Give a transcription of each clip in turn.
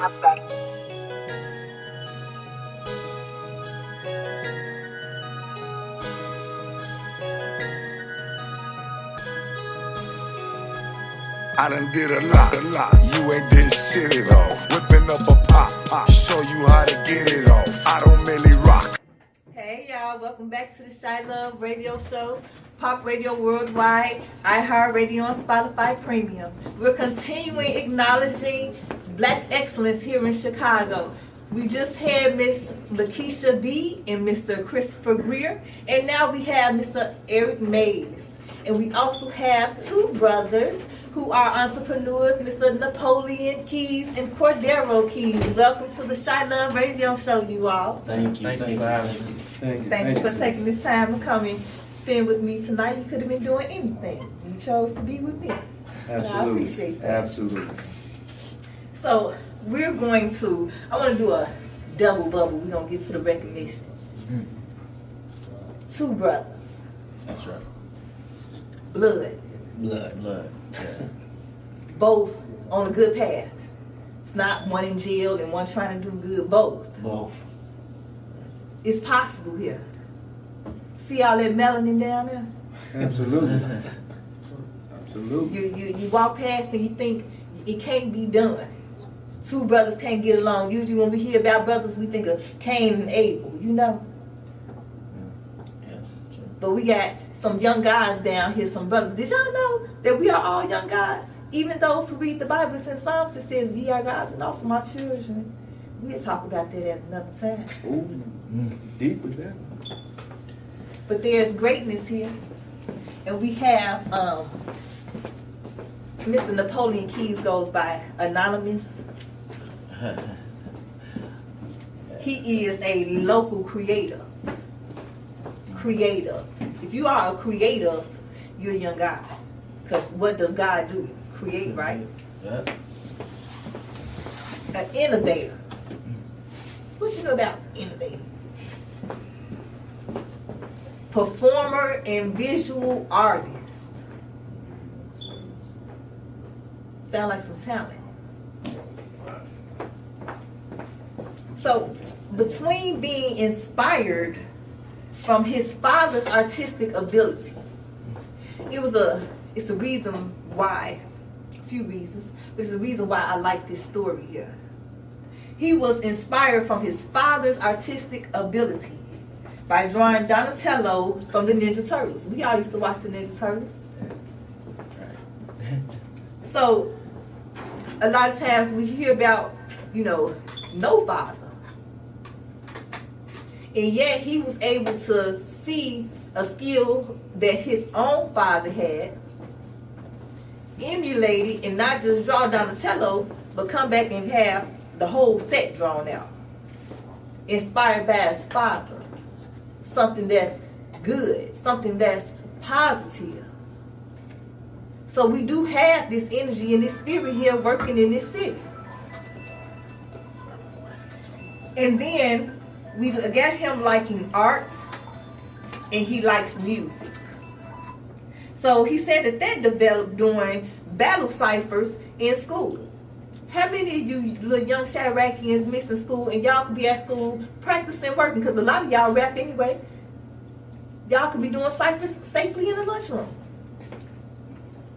I done did a lot. You ain't did shit at all. Whipping up a pop, show you how to get it off. I don't really rock. Hey y'all, welcome back to the ChiLove radio show. Pop Radio Worldwide, iHeartRadio and Spotify Premium. We're continuing acknowledging Black excellence here in Chicago. We just had Miss Lakeisha B and Mr. Christopher Greer, and now we have Mr. Eric Mays. And we also have two brothers who are entrepreneurs, Mr. Napoleon Keys and Cordero Keys. Welcome to the ChiLove radio show, you all. Thank you for having me. Thank you for taking this time to come and spend with me tonight. You could have been doing anything. You chose to be with me. Absolutely. I appreciate that. Absolutely. So we're going to, I want to do a double bubble. We're going to get to the recognition. Two brothers. That's right. Blood. Blood. Yeah. Both on a good path. It's not one in jail and one trying to do good. Both. It's possible here. See all that melanin down there? Absolutely. Absolutely. You walk past and you think it can't be done. Two brothers can't get along. Usually when we hear about brothers, we think of Cain and Abel, you know? Yeah, sure. But we got some young guys down here, some brothers. Did y'all know that we are all young guys? Even those who read the Bible, it's in Psalms, it says, ye are gods and also my children. We'll talk about that at another time. Ooh, deep with that. But there's greatness here. And we have Mr. Napoleon Keys goes by Anonymous. He is a local creator. If you are a creator, you're a young guy. Because what does God do? Create, right? Yeah. An innovator. What you know about innovating? Performer and visual artist. Sound like some talent. So, between being inspired from his father's artistic ability, it's a reason why, a few reasons, but it's a reason why I like this story here. He was inspired from his father's artistic ability by drawing Donatello from the Ninja Turtles. We all used to watch the Ninja Turtles. So, a lot of times we hear about, no father. And yet he was able to see a skill that his own father had, emulate it, and not just draw Donatello, but come back and have the whole set drawn out. Inspired by his father. Something that's good, something that's positive. So we do have this energy and this spirit here working in this city. And then we got him liking art, and he likes music. So he said that developed during battle ciphers in school. How many of you little young Chiracians missing school and y'all could be at school practicing working? Because a lot of y'all rap anyway. Y'all could be doing ciphers safely in the lunchroom.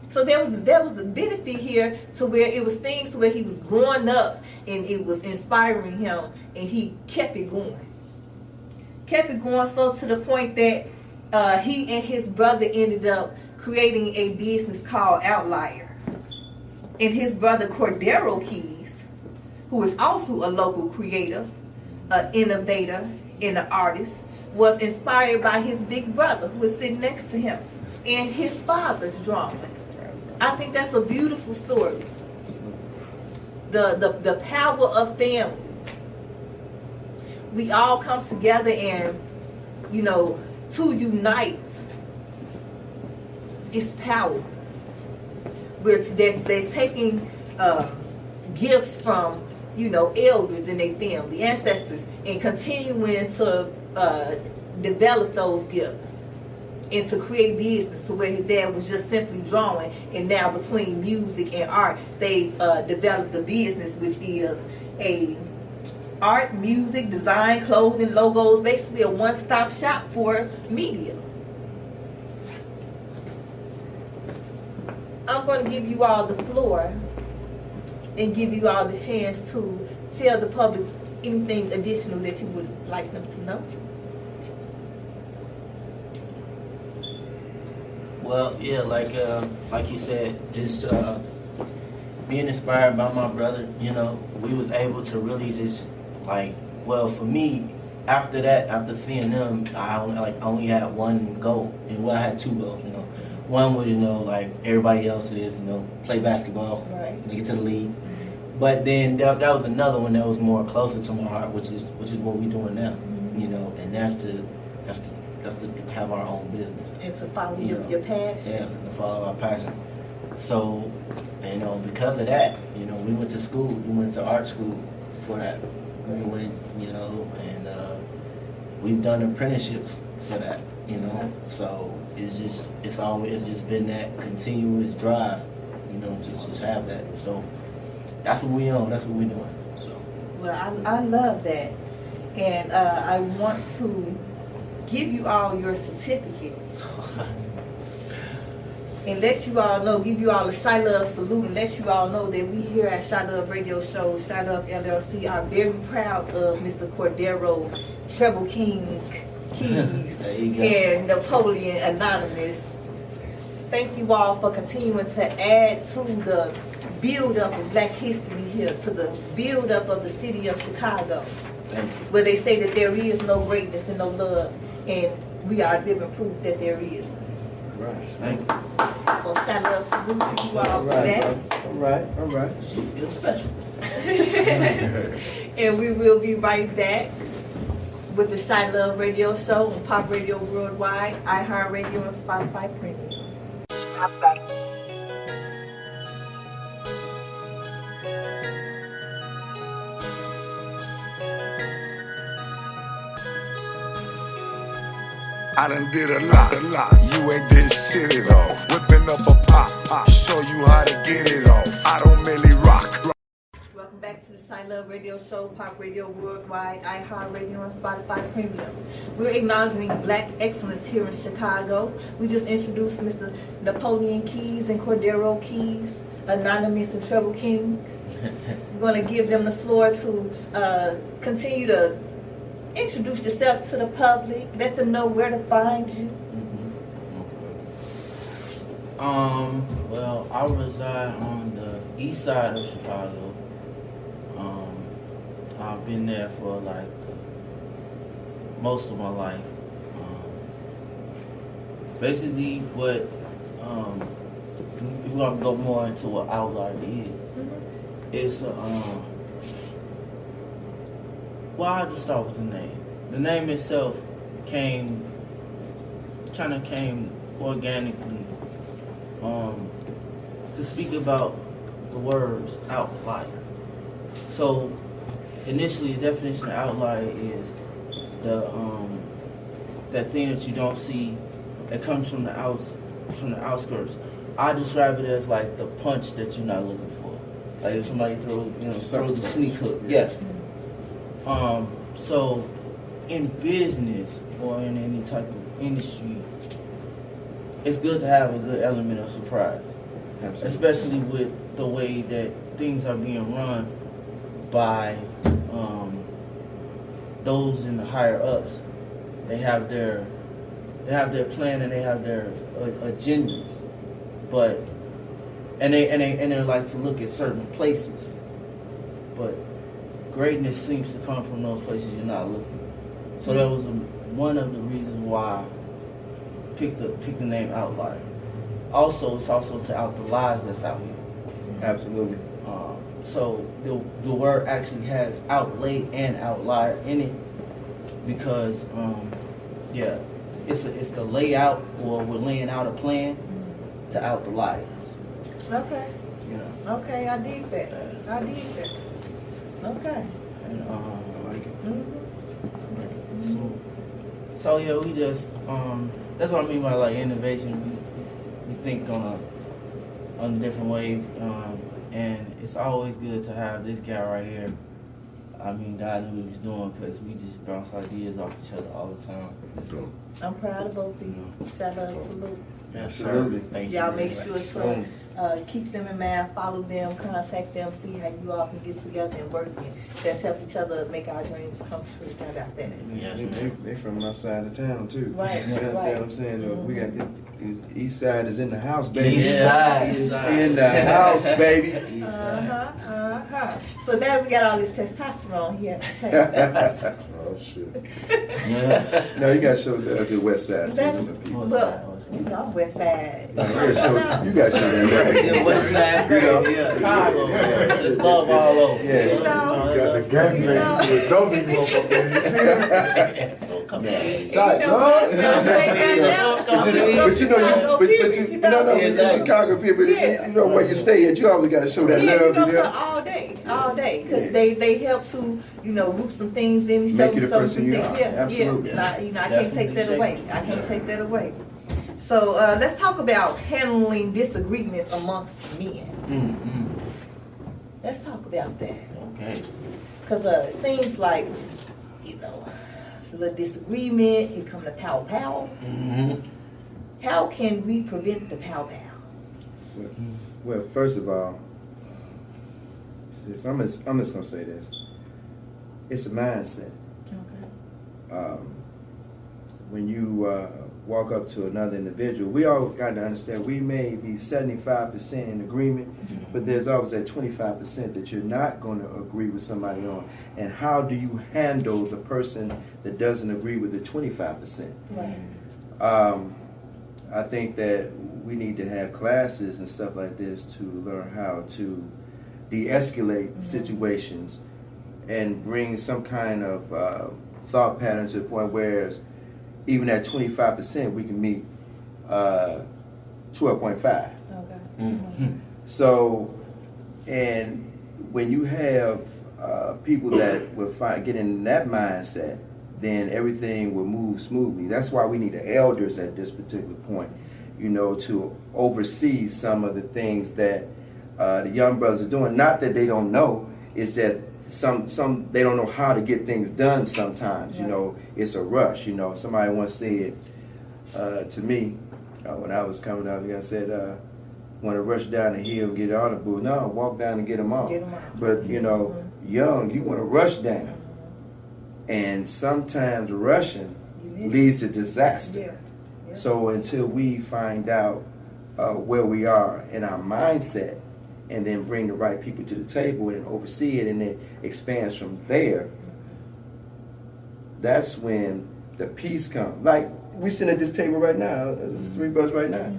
So there was a benefit here to where it was things to where he was growing up and it was inspiring him, and he kept it going. So to the point that he and his brother ended up creating a business called Outlier. And his brother Cordero Keys, who is also a local creator, an innovator, and an artist, was inspired by his big brother who was sitting next to him and his father's drawing. I think that's a beautiful story. The power of family. We all come together and, to unite is powerful. They're taking gifts from, elders in their family, ancestors, and continuing to develop those gifts. and to create business to where his dad was just simply drawing, and now between music and art, they've developed a business which is a art, music, design, clothing, logos, basically a one-stop shop for media. I'm going to give you all the floor and give you all the chance to tell the public anything additional that you would like them to know. Well, yeah, like you said, just being inspired by my brother. You know, we was able to really just like, well, for me, after that, after seeing them, I only had one goal, and well, I had two goals. You know, one was, you know, like everybody else is, you know, play basketball, Right. make it to the league. But then that was another one that was more closer to my heart, which is what we're doing now. You know, and that's to have our own business. And to follow You know, your passion. Yeah, to follow our passion. So, you know, because of that, you know, we went to school. We went to art school for that. We went, you know, and we've done apprenticeships for that, you know. So it's always just been that continuous drive, you know, to just have that. So that's what we own. That's what we're doing. So. Well, I love that. And I want to give you all your certificates. And let you all know, give you all a ChiLove salute, and let you all know that we here at ChiLove Radio Show, ChiLove LLC, are very proud of Mr. Cordero's Treble King Keys There you go. and Napoleon Anonymous. Thank you all for continuing to add to the build-up of Black history here, to the build-up of the city of Chicago, Thank you. where they say that there is no greatness and no love, and we are living proof that there is. Right. Thank you. So ChiLove salute to you all for Alright, that. alright. You feel special. And we will be right back with the ChiLove Radio Show on Pop Radio Worldwide, iHeartRadio, and Spotify Premium. I'm back. I done did a lot. You ain't did shit at all. Whipping up a pop, show you how to get it off. I don't really rock. Welcome back to the ChiLove Radio Show, Pop Radio Worldwide, iHeartRadio, and Spotify Premium. We're acknowledging Black excellence here in Chicago. We just introduced Mr. Napoleon Keys and Cordero Keys, Anonymous and Treble King. We're going to give them the floor to continue to introduce yourself to the public, let them know where to find you. Well, I reside on the east side of Chicago. I've been there for like most of my life. Basically, what if we're gonna go more into what Outlier is, it's well, I'll just start with the name. The name itself came organically to speak about the words outlier. So initially, the definition of outlier is that thing that you don't see that comes from the outskirts. I describe it as like the punch that you're not looking for. Like if somebody throws a sneak hook. Yes. So in business or in any type of industry, it's good to have a good element of surprise. Absolutely. Especially with the way that things are being run by those in the higher ups. They have their plan and they have their agendas, but and they like to look at certain places, but greatness seems to come from those places you're not looking. So that was one of the reasons why I picked the name Outlier. Also, it's also to out the lies that's out here. Absolutely. So the word actually has outlay and outlier in it because it's the layout, or we're laying out a plan to out the liars. Okay. Yeah. Okay, I dig that. I dig that. Okay. And I like it. Mhm. so yeah, we just that's what I mean by like innovation. We think on a different wave, and it's always good to have this guy right here. I mean, God knew what he was doing because we just bounce ideas off each other all the time. I'm proud of both of you. Shout out, salute. Absolutely. Thank Y'all you make very sure much. to keep them in mind, follow them, contact them, see how you all can get together and work and let's help each other make our dreams come true. How about that? Yes, They from my side of town too. Right, You understand right. what I'm saying? Though? We got East Side is in the house, baby. East side. Is in the house, baby. So now we got all this testosterone here. Oh shit. Yeah. No, you got to show the West Side. That's, To the people. look, you know, I'm West Side. You got to show that. Yeah, West Side, You know? yeah, Chicago, it's love all over. Yeah. You know, Got the gangbang with don't be motherfucker. Come Yeah. on. Shot, You know dog. what? But you know, the Chicago people, Yeah. you know where you stay at, you always got to show that Yeah, you love. know, You for know? all day, because they help to, you know, root some things in me, show Make you me the some person you things. are. Yeah, Absolutely. yeah. You know, I can't take that away. I can't take that away. So let's talk about handling disagreements amongst men. Mm-hmm. Let's talk about that. Okay. Because it seems like, you know, a little disagreement, here come the pow pow. Mm-hmm. How can we prevent the pow pow? Well, first of all, sis, I'm just gonna say this. It's a mindset. Okay. When you walk up to another individual, we all got to understand we may be 75% in agreement, but there's always that 25% that you're not going to agree with somebody on. And how do you handle the person that doesn't agree with the 25%? Right. I think that we need to have classes and stuff like this to learn how to de-escalate situations and bring some kind of thought pattern to the point where even at 25% we can meet 12.5. Okay. Mm-hmm. So, and when you have people that will get in that mindset, then everything will move smoothly. That's why we need the elders at this particular point, you know, to oversee some of the things that the young brothers are doing. Not that they don't know, it's that some they don't know how to get things done sometimes. You know, it's a rush. You know, somebody once said to me when I was coming up, I said, want to rush down the hill and get all the booze. No, walk down and get them all. Get 'em all. But, you know, young, you want to rush down. And sometimes rushing leads to disaster. Yeah. Yeah. So until we find out where we are in our mindset, and then bring the right people to the table and oversee it, and then expands from there, that's when the peace comes. Like, we sitting at this table right now, three brothers right now.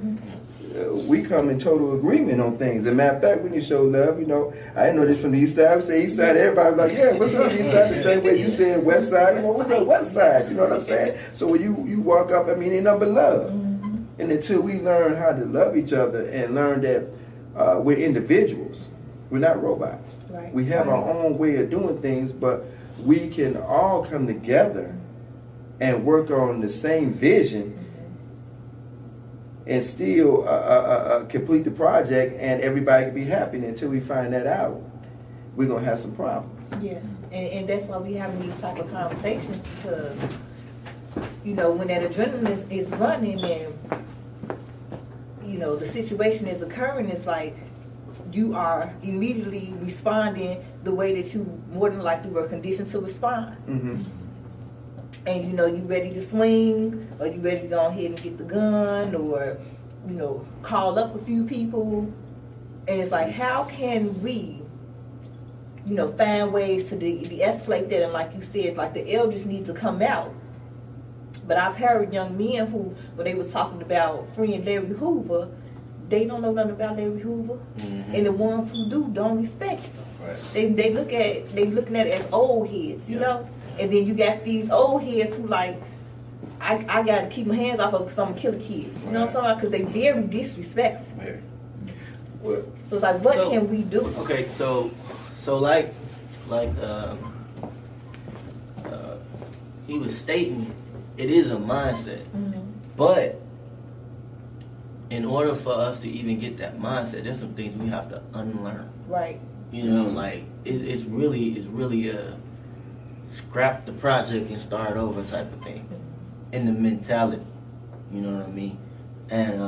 We come in total agreement on things. As a matter of fact, when you show love, you know, I didn't know this from the east side. I say east side, everybody was like, yeah, what's up, east side? The same way you said west side, you know, what's up, west side? You know what I'm saying? So when you walk up, I mean, ain't nothing but love. And until we learn how to love each other and learn that we're individuals, we're not robots. Right. We have our own way of doing things, but we can all come together and work on the same vision and still complete the project, and everybody can be happy. And until we find that out, we're going to have some problems. Yeah, and that's why we having these type of conversations, because, you know, when that adrenaline is running and, you know, the situation is occurring, it's like you are immediately responding the way that you more than likely were conditioned to respond. Mm-hmm. And, you know, you ready to swing, or you ready to go ahead and get the gun, or, you know, call up a few people. And it's like, how can we, you know, find ways to de-escalate that? And like you said, like, the elders need to come out. But I've heard young men who, when they was talking about freeing Larry Hoover, they don't know nothing about Larry Hoover. Mm-hmm. And the ones who do don't respect him. Right. They looking at it as old heads, you know? And then you got these old heads who like, I got to keep my hands off of because I'm going to kill a kid. You know what I'm talking about? Because they very disrespectful. Very. Well, So it's like, what So- can we do? Okay, so like he was stating, it is a mindset, But in order for us to even get that mindset, there's some things we have to unlearn. Right. You know, like it's really a scrap the project and start over type of thing in the mentality. You know what I mean? And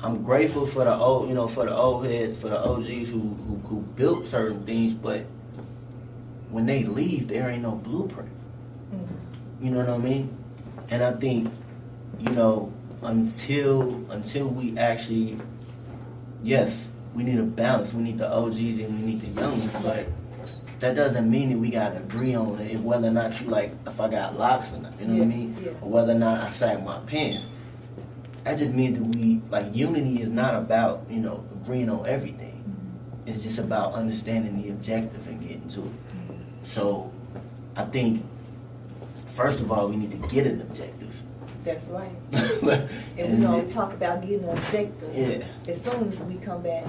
I'm grateful for the old, for the old heads, for the OGs who built certain things, but when they leave, there ain't no blueprint. You know what I mean? And I think, until we actually, yes, we need a balance. We need the OGs and we need the young ones, but that doesn't mean that we gotta agree on it, whether or not you like if I got locks or not. You know what I mean? Yeah. Or whether or not I sag my pants. That just means that we unity is not about agreeing on everything. It's just about understanding the objective and getting to it. So I think first of all we need to get an objective. That's right. And we're going to talk about getting an objective as soon as we come back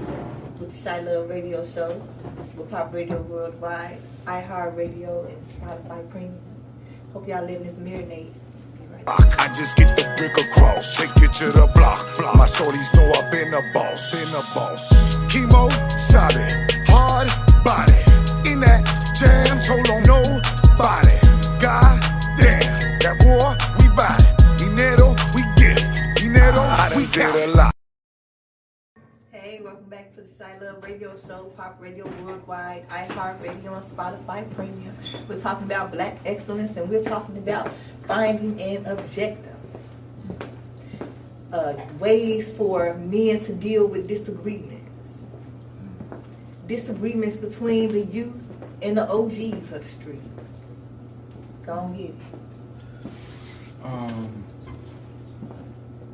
with the ChiLove Radio Show with Pop Radio Worldwide, iHeartRadio, and Spotify Premium. Hope y'all letting this marinate. I just get the brick across, take it to the block. My shorties know I've been a boss, Chemo, solid, hard body. In that jam, told on nobody. God damn, that war, we bout it. Dinero, we get it. Dinero, we get a lot. Hey, welcome back to the ChiLove Radio Show, Pop Radio Worldwide, iHeartRadio, and Spotify Premium. We're talking about Black excellence, and we're talking about finding an objective. Ways for men to deal with disagreements. Disagreements between the youth and the OGs of the streets. Go on, get it.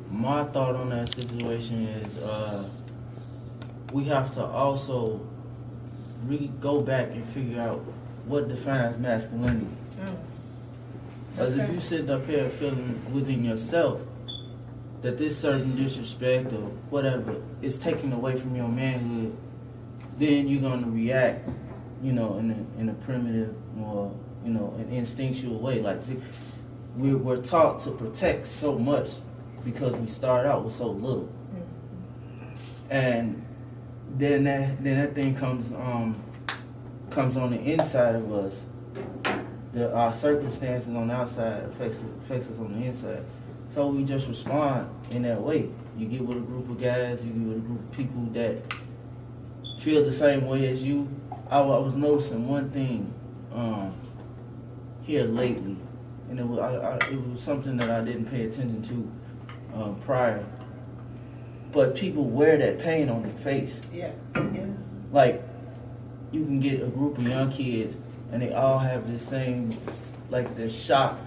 My thought on that situation is we have to also really go back and figure out what defines masculinity. Because if you sit up here feeling within yourself that this certain disrespect or whatever is taken away from your manhood, then you're going to react, in a primitive or, an instinctual way. Like we're taught to protect so much because we start out with so little. And then that thing comes on the inside of us. Our circumstances on the outside affects us on the inside. So we just respond in that way. You get with a group of guys, you get with a group of people that feel the same way as you. I was noticing one thing here lately, and it was something that I didn't pay attention to prior. But people wear that pain on their face. Yeah. Like, you can get a group of young kids and they all have the same, like, they're shocked,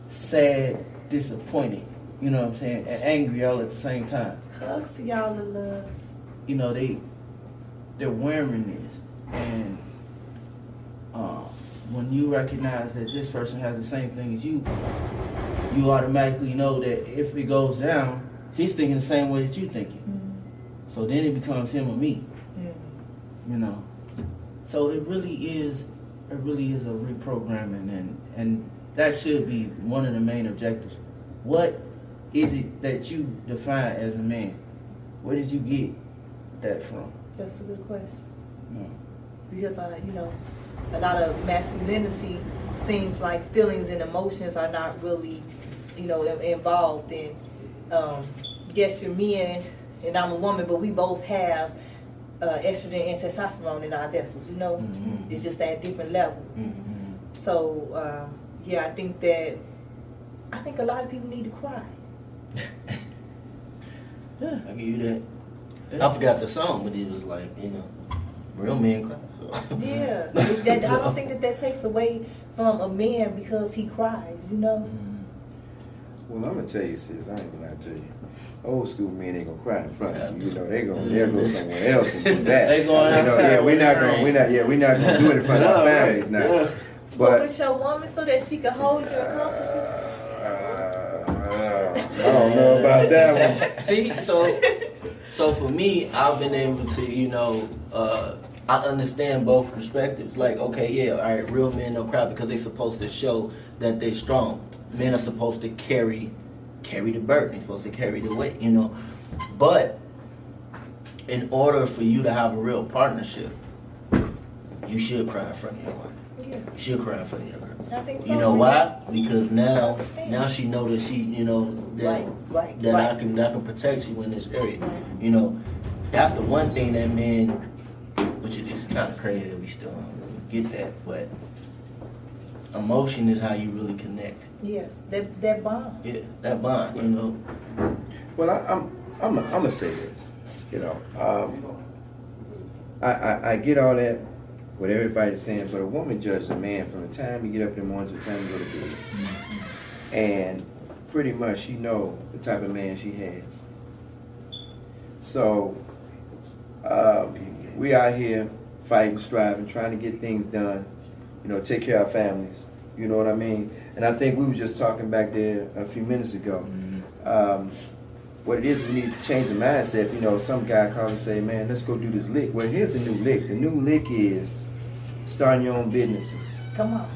sad, disappointed, you know what I'm saying, and angry all at the same time. Hugs to y'all the loves. They're wearing this, and when you recognize that this person has the same thing as you, you automatically know that if it goes down, he's thinking the same way that you're thinking. So then it becomes him or me. So it really is a reprogramming, and that should be one of the main objectives. What is it that you define as a man? Where did you get that from? That's a good question. Because a lot of masculinity seems like feelings and emotions are not really, involved in. Yes, you're men and I'm a woman, but we both have estrogen and testosterone in our vessels. It's just at different levels. So I think a lot of people need to cry. Yeah, I give you that. I forgot the song, but it was like, real men cry. So. Yeah, I don't think that takes away from a man because he cries. Well, I'm gonna tell you, sis. I ain't gonna lie to you. Old school men ain't gonna cry in front of you. They'll go somewhere else and do that. They going outside. We're not gonna do it in front of our families now. But with your woman so that she can hold your accomplishment. I don't know about that one. See, so for me, I've been able to, I understand both perspectives. Like, okay, yeah, all right, real men don't cry because they're supposed to show that they're strong. Men are supposed to carry the burden. They're supposed to carry the weight, you know. But in order for you to have a real partnership, you should cry in front of your wife. Yeah. You should cry in front of your girl. I think so. You know why? Because now she know that she, you know, that I can protect you in this area. Right. You know, that's the one thing that men, which is kind of crazy that we still don't really get that, but emotion is how you really connect. Yeah, that bond. Yeah, that bond, you know. Well, I'm gonna say this. You know, I get all that, what everybody's saying, but a woman judges a man from the time you get up in the morning to the time you go to bed. And pretty much she know the type of man she has. So, we out here fighting, striving, trying to get things done, you know, take care of our families. You know what I mean? And I think we were just talking back there a few minutes ago. What it is, we need to change the mindset. You know, some guy calls and say, man, let's go do this lick. Well, here's the new lick. The new lick is starting your own businesses. Come on.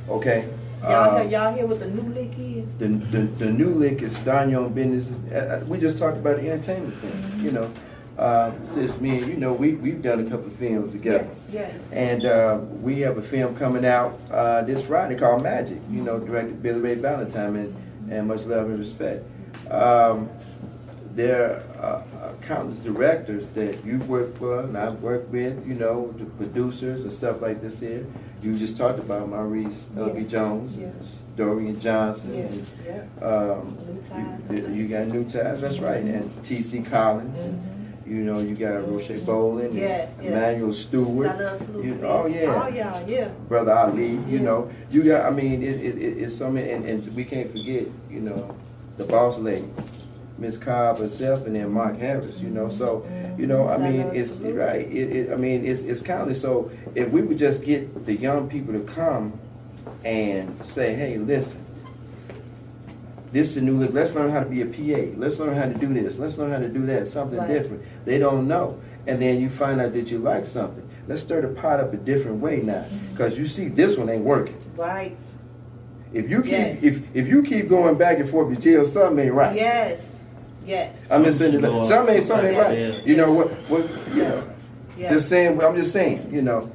Okay? Y'all hear what the new lick is? The new lick is starting your own businesses. We just talked about the entertainment thing, you know. Since me and you know, we've done a couple of films together. Yes. And we have a film coming out this Friday called Magic, you know, directed Billy Ray Valentine, and much love and respect. There are countless directors that you've worked for and I've worked with, you know, the producers and stuff like this here. You just talked about Maurice Ugly Jones, Dorian Johnson. You got New Ties, that's right, and T.C. Collins. You know, you got Roche Bolin, Emmanuel Stewart. Oh yeah, Brother Ali. You know, you got. I mean, it's so many, and we can't forget. You know, the boss lady, Miss Cobb herself, and then Mark Harris. You know, so you know, I mean, it's right. I mean, it's countless. So if we would just get the young people to come and say, hey, listen. This is a new look. Let's learn how to be a PA. Let's learn how to do this. Let's learn how to do that. Something different. They don't know. And then you find out that you like something. Let's stir the pot up a different way now. Because you see this one ain't working. Right. If you keep if you keep going back and forth to jail, something ain't right. Yes. I'm just saying that something ain't right. Yeah. You know what you know. Just saying I'm just saying, you know.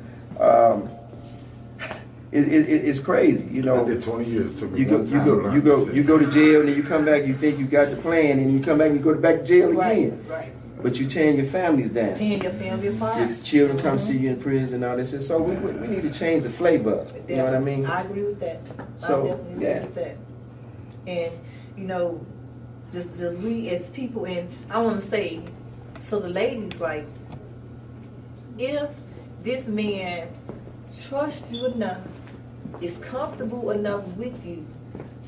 It's crazy, you know. I did 20 years. It took me you go to jail, and then you come back. You think you got the plan, and you come back and you go back to jail again. Right. But you tearing your families down. Tearing your family apart. Your children come see you in prison and all this. And so we need to change the flavor. You know what I mean? I agree with that. So I definitely agree with that. And you know, just we as people, and I want to say, so the ladies, like, if this man trusts you enough, is comfortable enough with you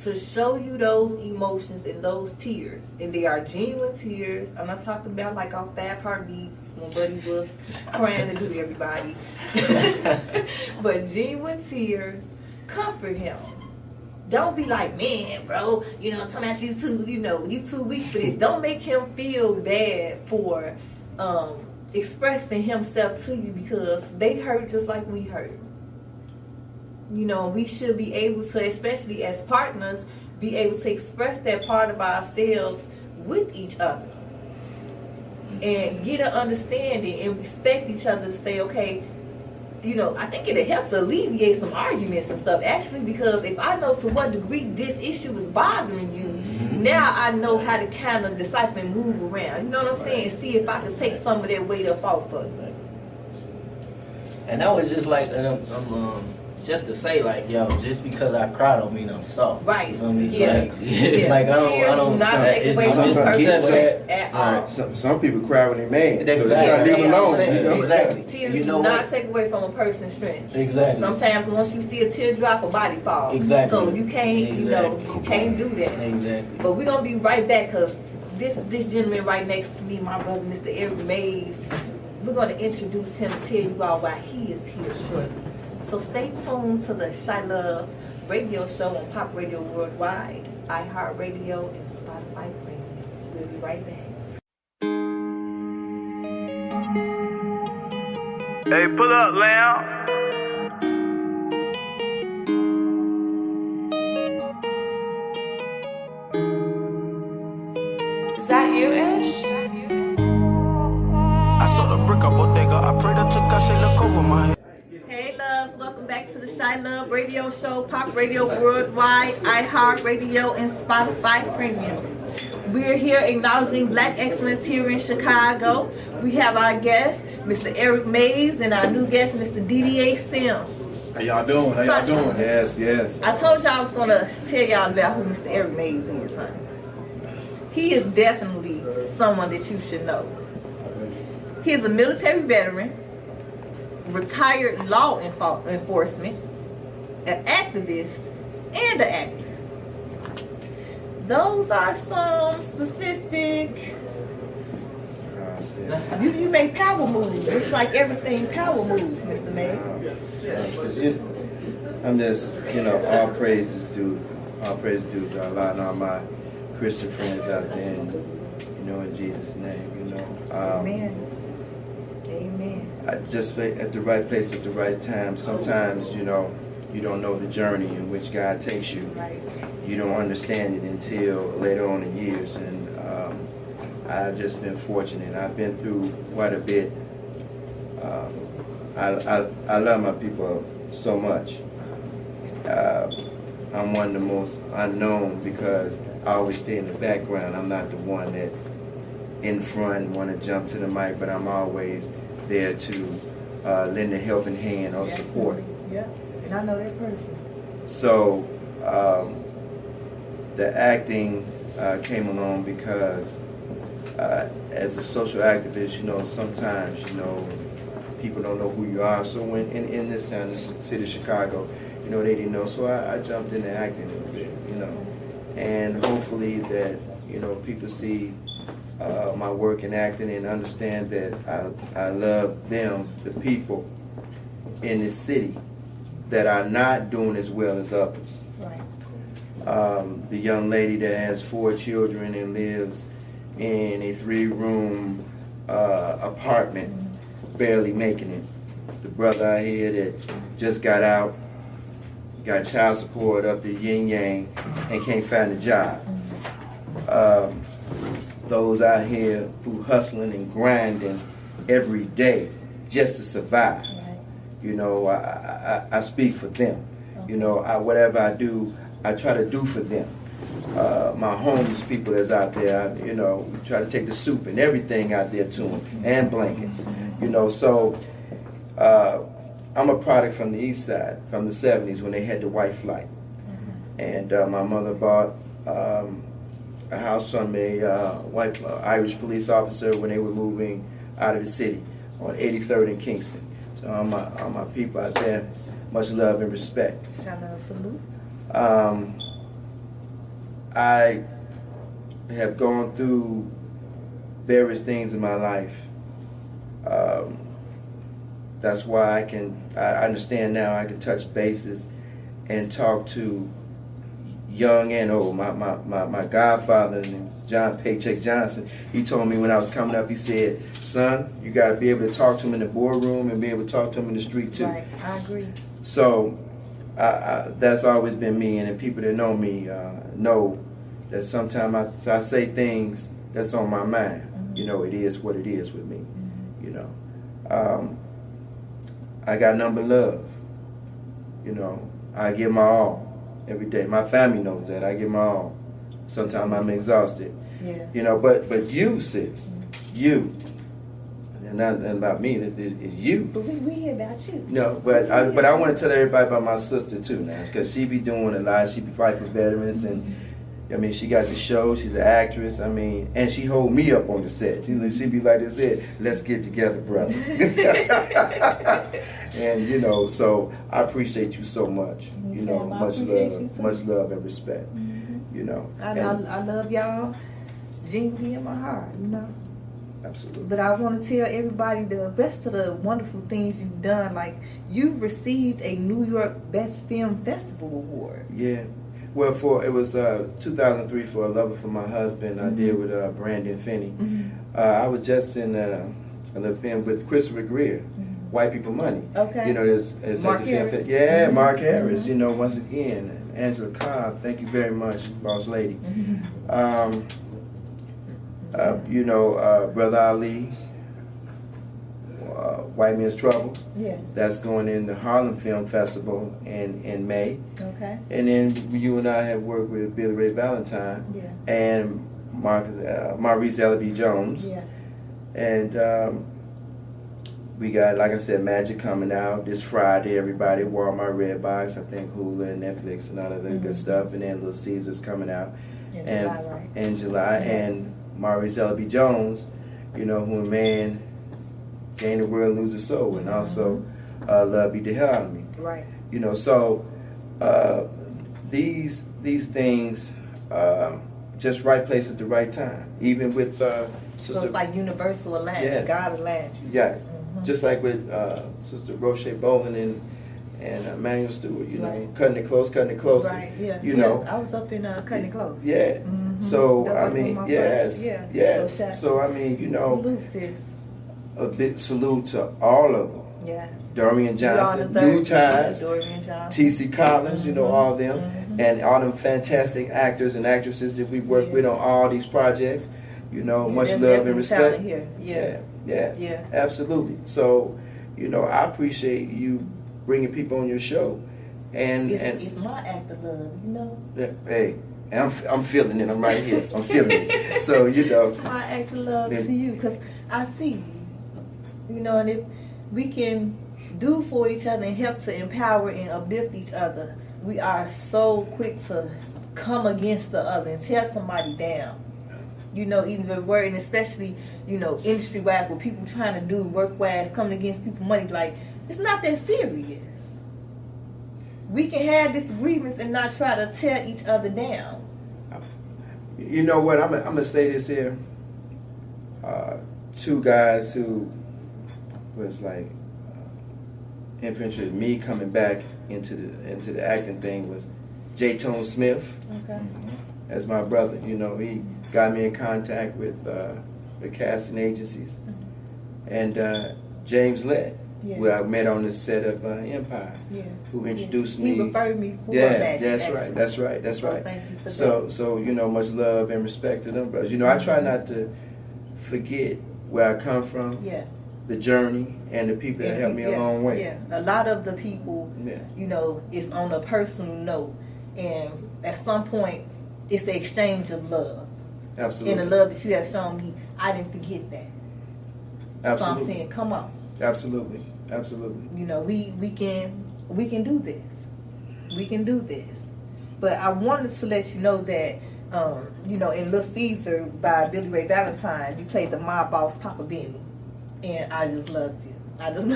to show you those emotions and those tears, and they are genuine tears. I'm not talking about like off Fab Heartbeats when Buddy was crying to do everybody, but genuine tears. Comfort him. Don't be like, man, bro, you know, talking about you too weak for this. Don't make him feel bad for expressing himself to you, because they hurt just like we hurt. You know, we should be able to, especially as partners, be able to express that part of ourselves with each other. And get an understanding and respect each other to say, okay, you know, I think it helps alleviate some arguments and stuff, actually, because if I know to what degree this issue is bothering you, now I know how to kind of decipher and move around. You know what I'm saying? And see if I can take some of that weight up off of you. And that was just like, just to say, like, yo, just because I cry don't mean I'm soft. Right. You know what I mean? Yeah. Like, I don't not take away from the person at all. Some people cry when they're mad. Exactly. So just gotta leave them alone. You know? Exactly. Tears You know do not what? take away from a person's strength. Exactly. Sometimes once you see a teardrop, a body falls. Exactly. So you can't, you know, you can't do that. Exactly. But we're gonna be right back, because this gentleman right next to me, my brother, Mr. Eric Mays, we're gonna introduce him and tell you all why he is here shortly. So stay tuned to the ChiLove radio show on Pop Radio Worldwide, iHeartRadio, and Spotify Premium. We'll be right back. Hey, pull up, Lamb. Is that you, Ish? I saw the brick up bodega. I prayed to God, say look over my head. Hey loves, welcome back to the ChiLove radio show, Pop Radio Worldwide, iHeartRadio, and Spotify Premium. We're here acknowledging Black excellence here in Chicago. We have our guest, Mr. Eric Mays, and our new guest, Mr. DDA Sims. How y'all doing? How y'all doing? Yes, yes. I told y'all I was going to tell y'all about who Mr. Eric Mays is, honey. He is definitely someone that you should know. He is a military veteran, retired law enforcement, an activist, and an actor. Those are some specific. You make power moves. It's like everything power moves, Mr. May. I'm just, all praises due to Allah and all my Christian friends out there, and, in Jesus' name, Amen. Amen. I just at the right place at the right time. Sometimes, you don't know the journey in which God takes you. Right. You don't understand it until later on in years, and I've just been fortunate. I've been through quite a bit. I love my people so much. I'm one of the most unknown because I always stay in the background. I'm not the one that in front want to jump to the mic, but I'm always there to lend a helping hand or support. Yeah, and I know that person. So the acting came along because as a social activist, sometimes, people don't know who you are. So when in this town, this city of Chicago, they didn't know. So I jumped into acting a little bit, and hopefully that, people see my work in acting and understand that I love them, the people in this city that are not doing as well as others. Right. The young lady that has 4 children and lives in a 3-room apartment, barely making it. The brother out here that just got out, got child support up to yin yang, and can't find a job. Those out here who hustling and grinding every day just to survive. Right. I speak for them. Whatever I do, I try to do for them. My homeless people that's out there, we try to take the soup and everything out there to them, and blankets. So I'm a product from the East Side, from the 70s when they had the white flight. And my mother bought a house from a white Irish police officer when they were moving out of the city on 83rd and Kingston. So all my people out there, much love and respect. ChiLove salute. I have gone through various things in my life. That's why I understand now I can touch bases and talk to young and old. My godfather, John Paycheck Johnson, he told me when I was coming up, he said, son, you got to be able to talk to him in the boardroom and be able to talk to him in the street too. Right, I agree. So that's always been me, and the people that know me know that sometimes I say things that's on my mind. It is what it is with me. I got number love. I give my all every day. My family knows that. I give my all. Sometimes I'm exhausted. Yeah. But you, sis, you, and nothing about me, it's you. But we hear about you. But I want to tell everybody about my sister too now, because she be doing a lot. She be fighting for veterans, and she got the show. She's an actress. And she hold me up on the set. She be like this, let's get together, brother. And so I appreciate you so much. Much love and respect. I love y'all genuinely in my heart. Absolutely. But I want to tell everybody the rest of the wonderful things you've done. Like, you've received a New York Best Film Festival award. Yeah. Well, it was 2003 for A Lover for My Husband. I did with Brandon Finney. I was just in a little film with Christopher Greer. white people money. Okay. You know, there's Mark like the film, Harris. yeah, Mark Harris. You know, once again, Angela Cobb. Thank you very much, boss lady. You know, Brother Ali, White Men's Trouble. Yeah. That's going in the Harlem Film Festival in May. Okay. And then you and I have worked with Billy Ray Valentine Yeah. and Maurice Ellaby Jones. Yeah. And we got, like I said, Magic coming out this Friday. Everybody, Walmart, Redbox, I think Hulu and Netflix and all of that good stuff. And then Little Caesars coming out In July, right? in July. Yeah. And Maurice Ellaby Jones, you know, who a man gain the world, lose his soul, and also love beat the hell out of me. Right. You know, so these things just right place at the right time. Even with So it's like universal alignment. Yes. God aligned you. yeah, just like with Sister Roche Boland and Emmanuel Stewart. You know, Right. cutting it close. Right. Yeah. You Yeah, know, I was up in Cutting It Close. yeah. Mhm. So That's I like one mean, of my yes, first- yeah. yes. So shout- So I mean, you know, Salute, sis. a big salute to all of them. Yes. Dorian Johnson, You all New deserve it. Times, Dorian Johnson. T.C. Collins, you know, all of them, Mhm. and all them fantastic actors and actresses that we work Yeah. with on all these projects. You know, Yeah, much there's love and definitely respect. talent here. Yeah. Yeah, Yeah. absolutely. So, you know, I appreciate you bringing people on your show, and It's my act of love, you know. hey, and I'm feeling it. I'm right here. I'm feeling it. So, you know, It's my act of love Yeah. to you because I see you. You know, and if we can do for each other and help to empower and uplift each other, we are so quick to come against the other and tear somebody down. You know, either word, and especially, you know, industry wise, what people trying to do work wise, coming against people money, like it's not that serious. We can have disagreements and not try to tear each other down. you know what? I'm gonna say this here. Two guys who was like influenced me coming back into the acting thing was J. Tone Smith. Okay. As my brother, you know, he got me in contact with the casting agencies, and James Lett, Yeah. who I met on the set of Empire, Yeah. who introduced He me. referred me for Yeah, Magic, that's actually. right, that's right, that's So right. thank you for So you know, much love and respect to them brothers. You know, I try not to forget where I come from, Yeah. the journey, and the people that helped me a long way. Yeah, a lot of the people, Yeah. you know, it's on a personal note, and at some point, it's the exchange of love. Absolutely. And the love that you have shown me, I didn't forget that. Absolutely. So I'm saying, come on, Absolutely. Absolutely. you know, we can do this, we can do this. But I wanted to let you know that, you know, in Little Caesar by Billy Ray Valentine, you played the mob boss Papa Benny, and I just loved you. I just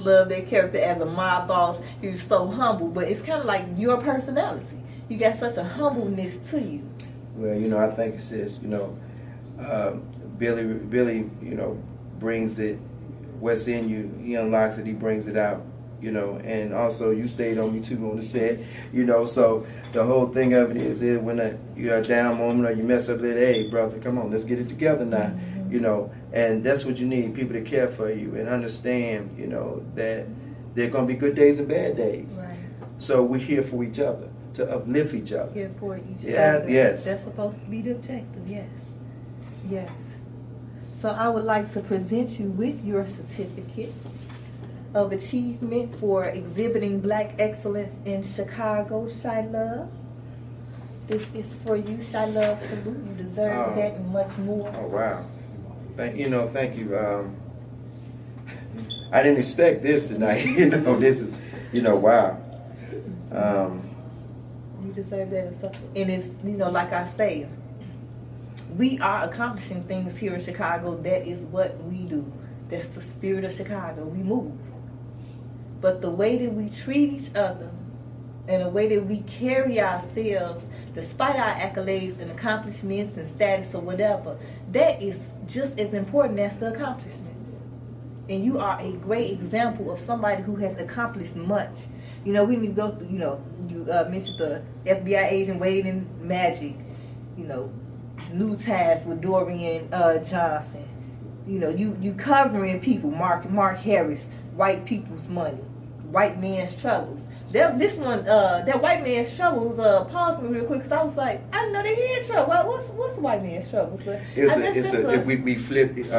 love that character as a mob boss. He was so humble, but it's kind of like your personality. You got such a humbleness to you. Well, you know, I thank you, sis. You know, Billy, you know, brings it, what's in you. He unlocks it. He brings it out. You know, and also you stayed on me too on the set. You know, so the whole thing of it is when you're a down moment or you mess up, hey, brother, come on, let's get it together now. Mm-hmm. You know, and that's what you need, people to care for you and understand, you know, that there are going to be good days and bad days. Right. So we're here for each other, to uplift each other. Here for each Yeah, other. yes. That's supposed to be the objective, yes. Yes. So I would like to present you with your certificate of achievement for exhibiting Black excellence in Chicago, ChiLove. This is for you, ChiLove. Salute. You deserve Oh. that and much more. Oh, wow. Thank you. I didn't expect this tonight. You know, this is, you know, wow. You deserve that. And it's, you know, like I say, we are accomplishing things here in Chicago. That is what we do. That's the spirit of Chicago. We move. But the way that we treat each other and the way that we carry ourselves, despite our accolades and accomplishments and status or whatever, that is just as important as the accomplishments. And you are a great example of somebody who has accomplished much. You know, we need to go through, you know, you mentioned the FBI agent Wade and Magic, you know, New Ties with Dorian Johnson, You know, you covering people. Mark Harris, white people's money, white man's troubles. That white man's troubles paused me real quick because I was like, I didn't know they had trouble. What's the white man's troubles? We flipped.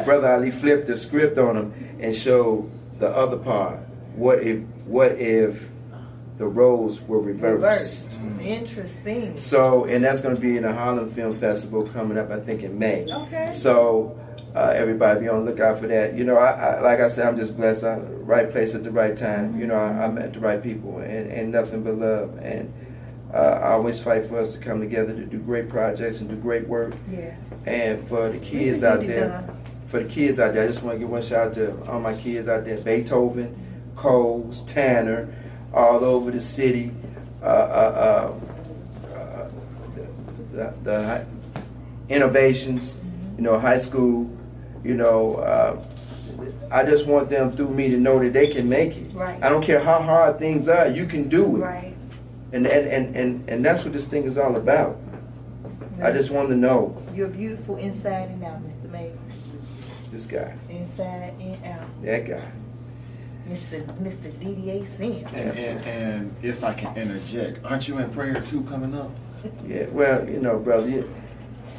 Brother Ali flipped the script on him and showed the other part. What if the roles were reversed? Interesting. So, and that's going to be in the Harlem Film Festival coming up, I think, in May. Okay. So, everybody be on the lookout for that. You know, I like I said, I'm just blessed. I'm in the right place at the right time. You know, I met the right people and nothing but love. And I always fight for us to come together to do great projects and do great work. Yeah. And for the kids out there, I just want to give one shout out to all my kids out there: Beethoven, Coles, Tanner, all over the city. The innovations, you know, high school, you know, I just want them through me to know that they can make it. Right. I don't care how hard things are, you can do it. Right. And that's what this thing is all about. Right. I just want to know. You're beautiful inside and out, Mr. Mayor. This guy. Inside and out. That guy. Mr. DDA Sims. And if I can interject, aren't you in prayer too coming up? Yeah, well, you know, brother,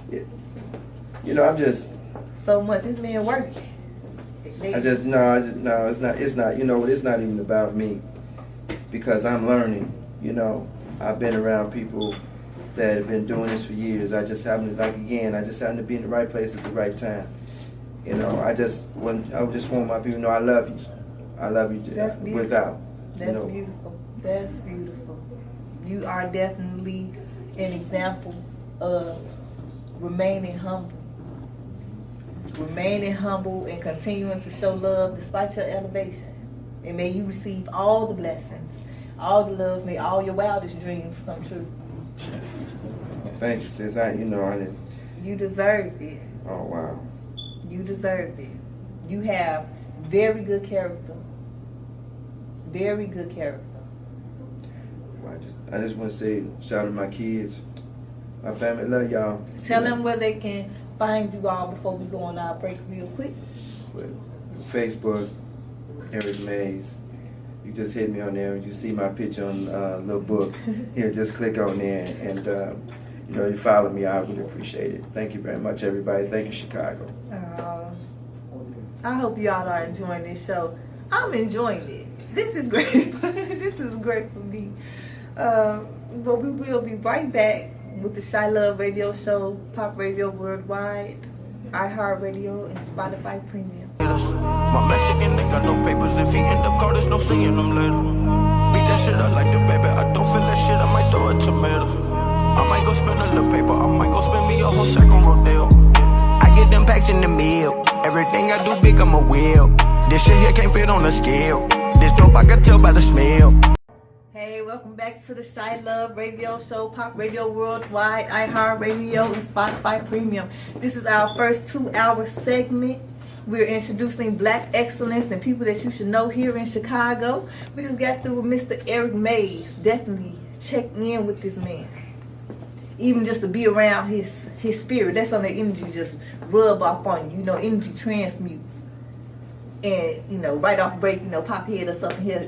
you know, I'm just so much. This man working. It's not. You know, it's not even about me, because I'm learning. You know, I've been around people that have been doing this for years. I just happen to be in the right place at the right time. You know, I just want my people to know I love you. I love you. That's beautiful. Without. That's you know. beautiful. That's beautiful. You are definitely an example of remaining humble. Remaining humble and continuing to show love despite your elevation. And may you receive all the blessings, all the loves, may all your wildest dreams come true. Thank you, sis. I didn't. You deserve it. Oh, wow. You deserve it. You have very good character. Very good character. Well, I just want to say, shout out to my kids. My family, love y'all. Tell them where they can find you all before we go on our break real quick. Facebook, Eric Mays. You just hit me on there. You see my picture on a little book. Here, just click on there and you know, you follow me. I would appreciate it. Thank you very much, everybody. Thank you, Chicago. I hope y'all are enjoying this show. I'm enjoying it. This is great. This is great for me. But we will be right back with the ChiLove Radio Show, Pop Radio Worldwide, iHeartRadio, and Spotify Premium. My Mexican ain't got no papers. If he end up caught, there's no seeing him later. Beat that shit up like the baby. I don't feel that shit. I might throw a tomato. I might go spend a little paper. I might go spend me a whole sack on Rodeo. I get them packs in the mail. Everything I do big, I'm a wheel. This shit here can't fit on the scale. This dope I can tell by the smell. Hey, welcome back to the ChiLove Radio Show, Pop Radio Worldwide, iHeartRadio, and Spotify Premium. This is our first 2-hour segment. We're introducing Black excellence and people that you should know here in Chicago. We just got through with Mr. Eric Mays. Definitely check in with this man. Even just to be around his spirit, that's on the energy just rub off on you. You know, energy transmutes. And, you know, right off break, you know, Pop hit us up here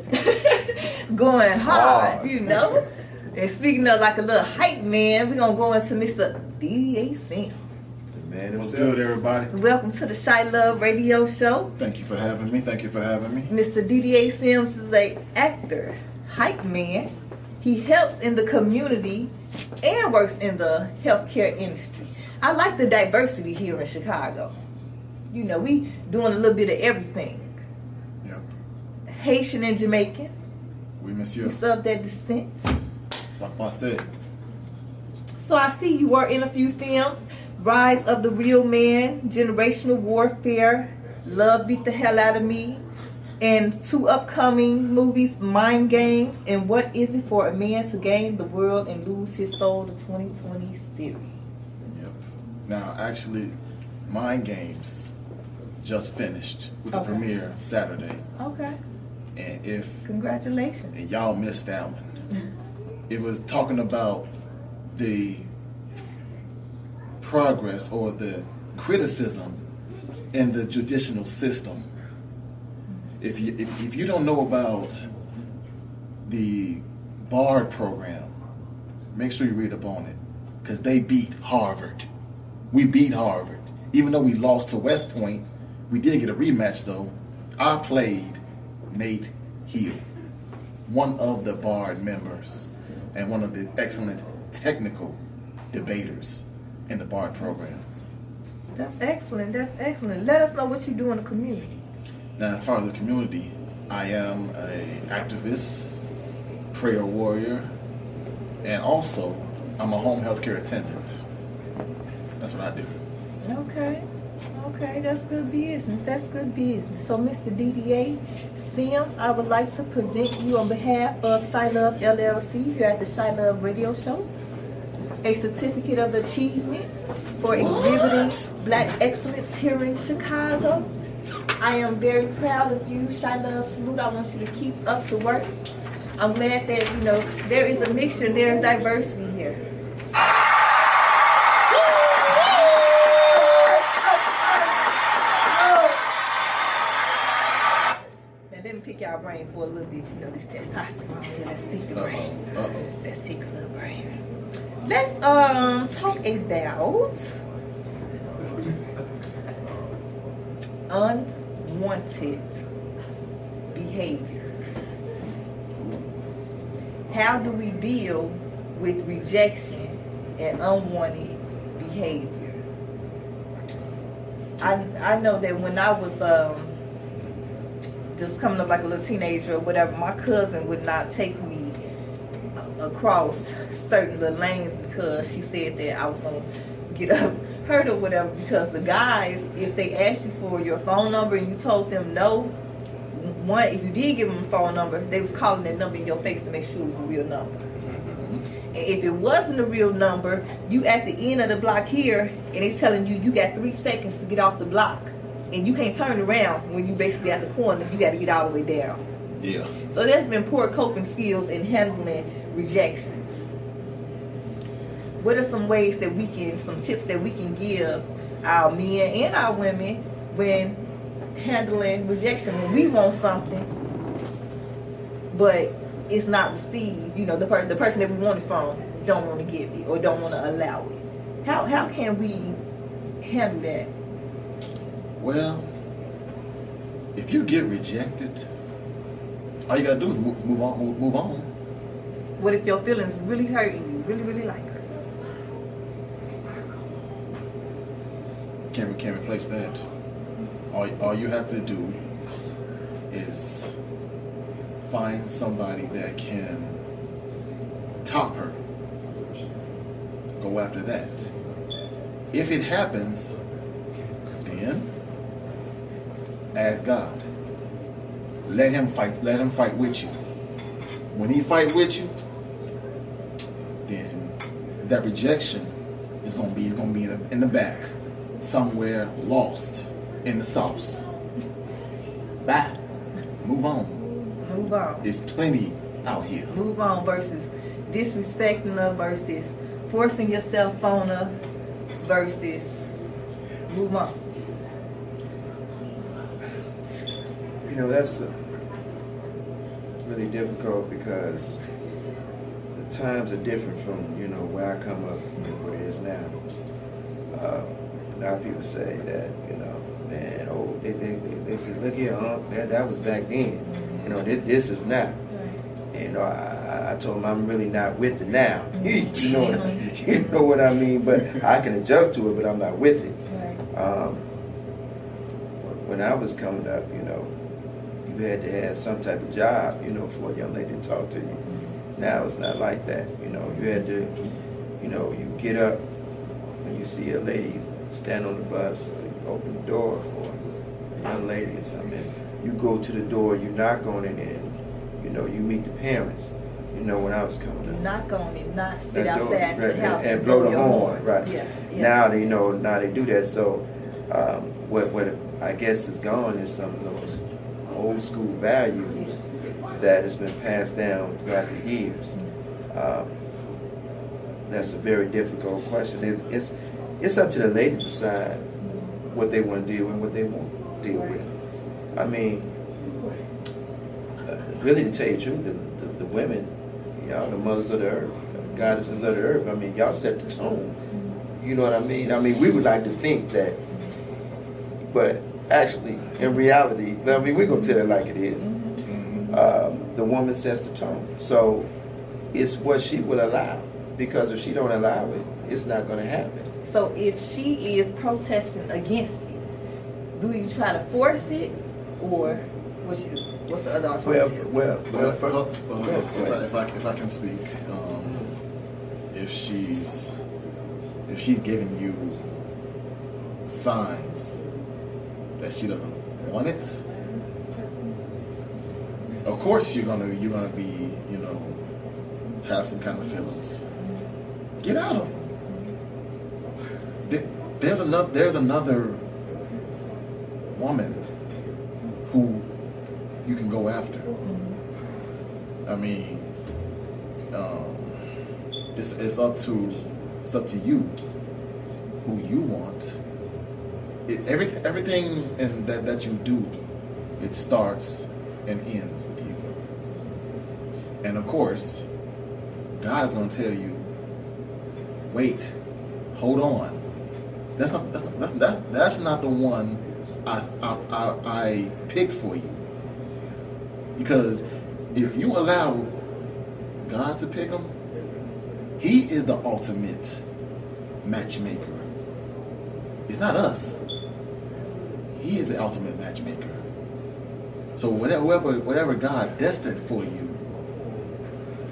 going hard, you know. And speaking of like a little hype man, we're going to go into Mr. DDA Sims. Man, what's good, everybody? Welcome to the ChiLove Radio Show. Thank you for having me. Mr. DDA Sims is an actor, hype man. He helps in the community and works in the healthcare industry. I like the diversity here in Chicago. You know, we doing a little bit of everything. Yep. Haitian and Jamaican. Oui, monsieur. What's up, that descent? Ça passe. So I see you are in a few films. Rise of the Real Man, Generational Warfare, Love Beat the Hell Out of Me, and 2 upcoming movies, Mind Games, and What Is It for a Man to Gain the World and Lose His Soul, the 2020 series. Yep. Now, actually, Mind Games just finished with the premiere Saturday. Okay. And Congratulations. And y'all missed that one. It was talking about the progress or the criticism in the judicial system. If you don't know about the BARD program, make sure you read up on it, because they beat Harvard. We beat Harvard. Even though we lost to West Point, we did get a rematch though. I played Nate Hill, one of the BARD members and one of the excellent technical debaters in the BARD program. That's excellent. That's excellent. Let us know what you do in the community. Now, as far as the community, I am an activist, prayer warrior, and also I'm a home health care attendant. That's what I do. Okay. Okay, that's good business. That's good business. So, Mr. DDA Sims, I would like to present you on behalf of ChiLove LLC here at the ChiLove Radio Show a certificate of achievement for exhibiting Black excellence here in Chicago. I am very proud of you, ChiLove. Salute. I want you to keep up the work. I'm glad that, you know, there is a mixture, there's diversity here. Now let me pick y'all brain for a little bit, you know, this testosterone here. Let's pick the brain. Let's pick a little brain. Let's talk about unwanted behavior. How do we deal with rejection and unwanted behavior? I know that when I was just coming up like a little teenager or whatever, my cousin would not take me across certain little lanes because she said that I was going to get us hurt or whatever, because the guys, if they asked you for your phone number and you told them no, one, if you did give them a phone number, they was calling that number in your face to make sure it was a real number. And if it wasn't a real number, you at the end of the block here, and they telling you got 3 seconds to get off the block, and you can't turn around when you basically at the corner. You got to get all the way down. Yeah. So there's been poor coping skills in handling rejection. What are some ways that we can, some tips that we can give our men and our women when handling rejection, when we want something, but it's not received, you know, the person that we want it from don't want to give it or don't want to allow it. How can we handle that? Well, if you get rejected, all you gotta do is move on. What if your feelings really hurt and you really like her? Can't replace that. All you have to do is find somebody that can top her. Go after that. If it happens, then ask God. Let him fight with you. When he fight with you, then that rejection is gonna be in the back, somewhere lost in the sauce. Bye. Move on. Move on. There's plenty out here. Move on versus disrespecting her versus forcing yourself on her versus move on. You know, that's really difficult because the times are different from, you know, where I come up and what it is now. A lot of people say that, you know, man, oh, they say, look here, that was back then. You know, this is now. You know, I told them I'm really not with it now. You know what I mean? But I can adjust to it, but I'm not with it. When I was coming up, you know, you had to have some type of job, you know, for a young lady to talk to you. Now it's not like that. You know, you had to, you know, you get up when you see a lady stand on the bus, or you open the door for a young lady or something. You go to the door, you knock on it, and, you know, you meet the parents. You know, when I was coming up. Knock on it, not sit outside the house and blow the your horn, right? Yeah. Now they do that. So what I guess is gone is some of those old school values that has been passed down throughout the years. That's a very difficult question. It's up to the lady to decide what they want to deal with and what they won't deal with. I mean, really, to tell you the truth, the women, y'all the mothers of the earth, goddesses of the earth. I mean, y'all set the tone. You know what I mean? I mean, we would like to think that, but actually, in reality, I mean, we're going to tell it like it is. The woman sets the tone. So it's what she will allow. Because if she don't allow it, it's not going to happen. So if she is protesting against it, do you try to force it, or what's the other alternative? If I can speak, if she's giving you signs that she doesn't want it, of course you're gonna be, have some kind of feelings. Get out of them. There's another woman who you can go after. I mean, it's up to you who you want. Everything that you do, it starts and ends with you. And of course, God is going to tell you, wait, hold on. That's not the one I picked for you. Because if you allow God to pick him, he is the ultimate matchmaker. It's not us. He is the ultimate matchmaker. So whatever God destined for you,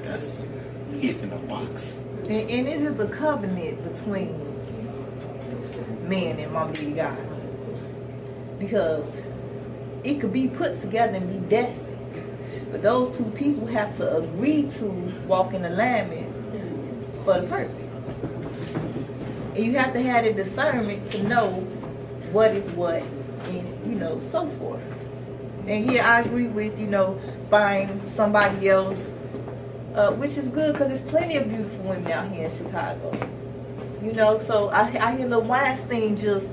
that's it in a box. And it is a covenant between man and Mama Diddy God. Because it could be put together and be destined. But those two people have to agree to walk in alignment for the purpose. And you have to have the discernment to know what is what and, so forth. And yeah, I agree with, find somebody else, which is good because there's plenty of beautiful women out here in Chicago. So I hear Lil Weinstein just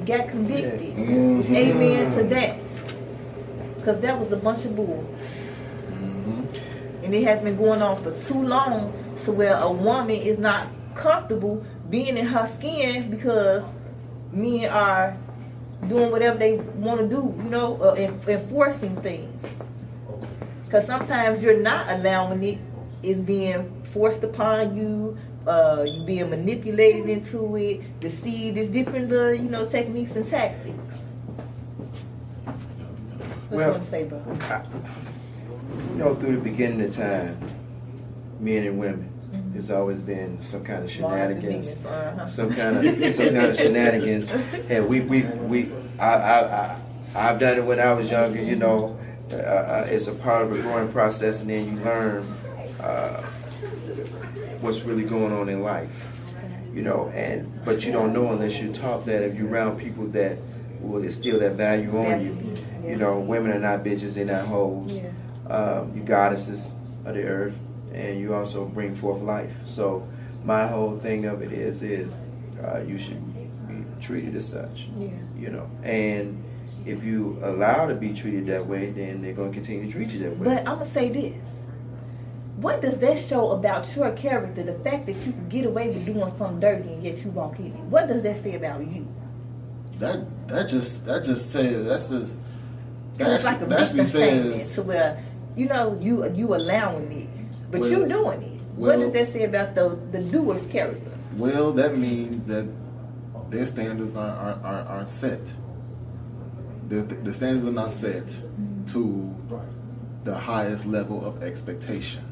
got convicted. Mm-hmm. Amen to that. Because that was a bunch of bull. Mm-hmm. And it has been going on for too long to where a woman is not comfortable being in her skin because men are doing whatever they want to do, enforcing things. Because sometimes you're not allowing it, it's being forced upon you, you're being manipulated into it, deceived. There's different, techniques and tactics. What you want to say, bro? Through the beginning of time, men and women, there's always been some kind of shenanigans, some kind of shenanigans, and I've done it when I was younger. It's a part of a growing process, and then you learn what's really going on in life. But you don't know unless you're taught that. If you're around people that will instill that value on you, women are not bitches, they're not hoes. You goddesses of the earth. And you also bring forth life. So my whole thing of it is you should be treated as such. And if you allow to be treated that way, then they're going to continue to treat you that way. But I'm going to say this. What does that show about your character? The fact that you can get away with doing something dirty and yet you walk in it. What does that say about you? That just says it's like a victim statement to where you allowing it. But you doing it. What does that say about the doer's character? Well, that means that their standards aren't set. The standards are not set to the highest level of expectation.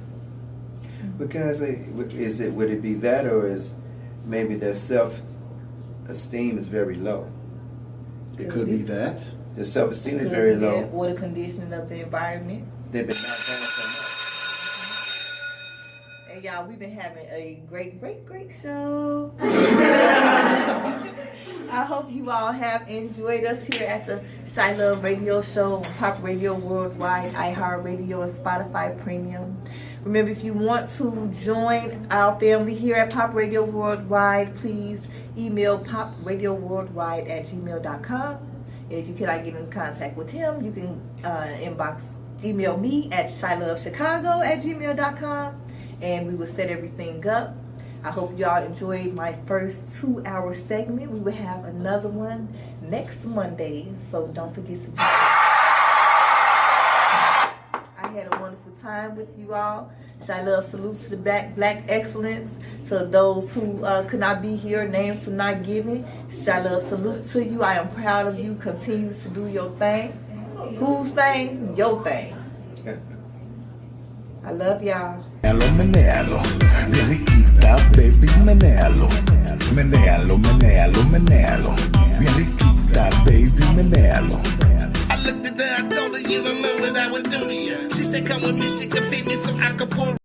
But can I say, would it be that, or is maybe their self-esteem is very low? It could be that. Their self-esteem is very low. Or the conditioning of the environment. They've been knocked down so much. Hey y'all, we've been having a great show. I hope you all have enjoyed us here at the ChiLove Radio Show on Pop Radio Worldwide, iHeartRadio, and Spotify Premium. Remember, if you want to join our family here at Pop Radio Worldwide, please email popradio.worldwide@gmail.com. And if you cannot get in contact with him, you can email me at ChiLoveChicago@gmail.com, and we will set everything up. I hope y'all enjoyed my first 2-hour segment. We will have another one next Monday, so don't forget to join. I had a wonderful time with you all. ChiLove salutes to the Black excellence. To those who could not be here, names for not giving, ChiLove salute to you. I am proud of you. Continue to do your thing. Whose thing? Your thing. I love y'all. Menéalo, Riquita, baby, menéalo. Menéalo, menéalo, menéalo. Bien riquita, baby, menéalo. I looked at her, I told her, you don't know what I would do to you. She said, come with me, she could feed me some acapulco.